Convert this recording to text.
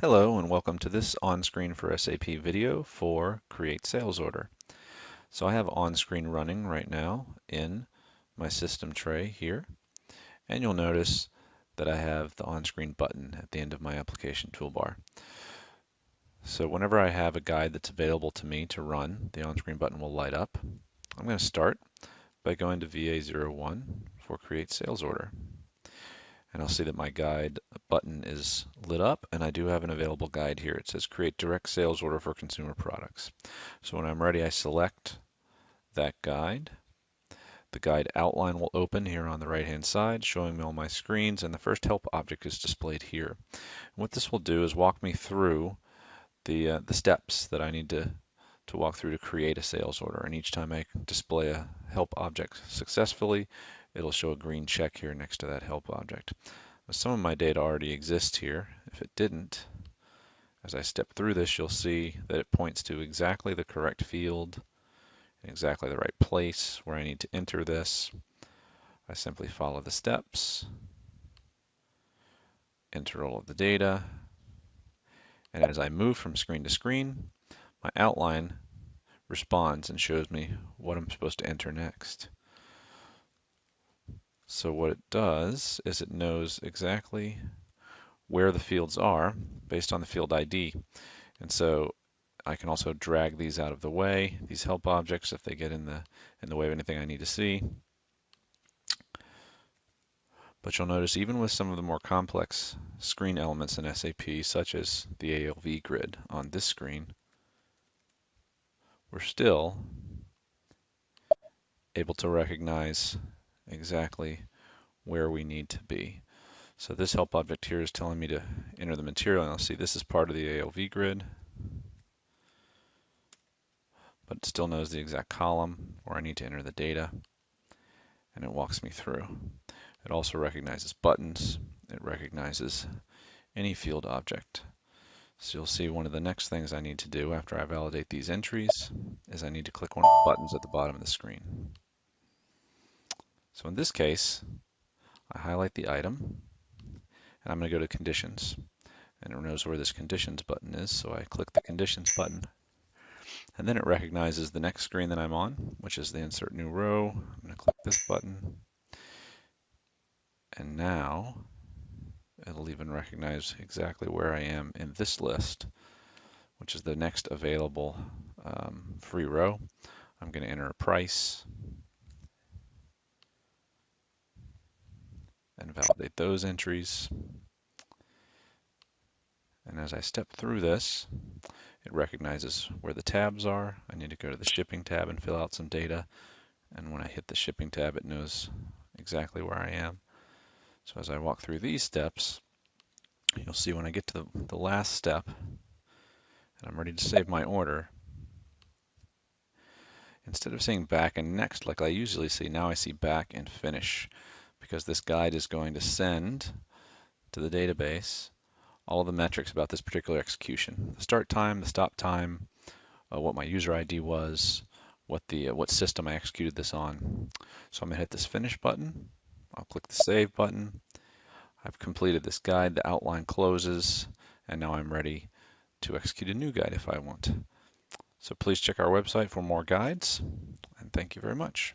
Hello and welcome to this on-screen for SAP video for Create Sales Order. So I have on-screen running right now in my system tray here, and you'll notice that I have the on-screen button at the end of my application toolbar. So whenever I have a guide that's available to me to run, the on-screen button will light up. I'm going to start by going to VA01 for Create Sales Order. And I'll see that my guide button is lit up, and I do have an available guide here. It says create direct sales order for consumer products. So when I'm ready, I select that guide. The guide outline will open here on the right-hand side, showing me all my screens, and the first help object is displayed here. And what this will do is walk me through the steps that I need to walk through to create a sales order. And each time I display a help object successfully, it'll show a green check here next to that help object. Some of my data already exists here. If it didn't, as I step through this, you'll see that it points to exactly the correct field, exactly the right place where I need to enter this. I simply follow the steps, enter all of the data, and as I move from screen to screen, my outline responds and shows me what I'm supposed to enter next. So what it does is it knows exactly where the fields are based on the field ID. And so I can also drag these out of the way, these help objects, if they get in the way of anything I need to see. But you'll notice even with some of the more complex screen elements in SAP, such as the ALV grid on this screen, we're still able to recognize exactly where we need to be. So this help object here is telling me to enter the material, and I'll see this is part of the ALV grid, but it still knows the exact column where I need to enter the data, and it walks me through. It also recognizes buttons. It recognizes any field object. So you'll see one of the next things I need to do after I validate these entries is I need to click one of the buttons at the bottom of the screen. So in this case, I highlight the item, and I'm going to go to Conditions. And it knows where this Conditions button is, so I click the Conditions button. And then it recognizes the next screen that I'm on, which is the Insert New Row. I'm going to click this button. And now it'll even recognize exactly where I am in this list, which is the next available free row. I'm going to enter a price and validate those entries. And as I step through this, it recognizes where the tabs are. I need to go to the shipping tab and fill out some data. And when I hit the shipping tab, it knows exactly where I am. So as I walk through these steps, you'll see when I get to the last step and I'm ready to save my order, instead of saying back and next like I usually see, now I see back and finish, because this guide is going to send to the database all of the metrics about this particular execution. The start time, the stop time, what my user ID was, what system I executed this on. So I'm going to hit this finish button. I'll click the save button. I've completed this guide, the outline closes, and now I'm ready to execute a new guide if I want. So please check our website for more guides, and thank you very much.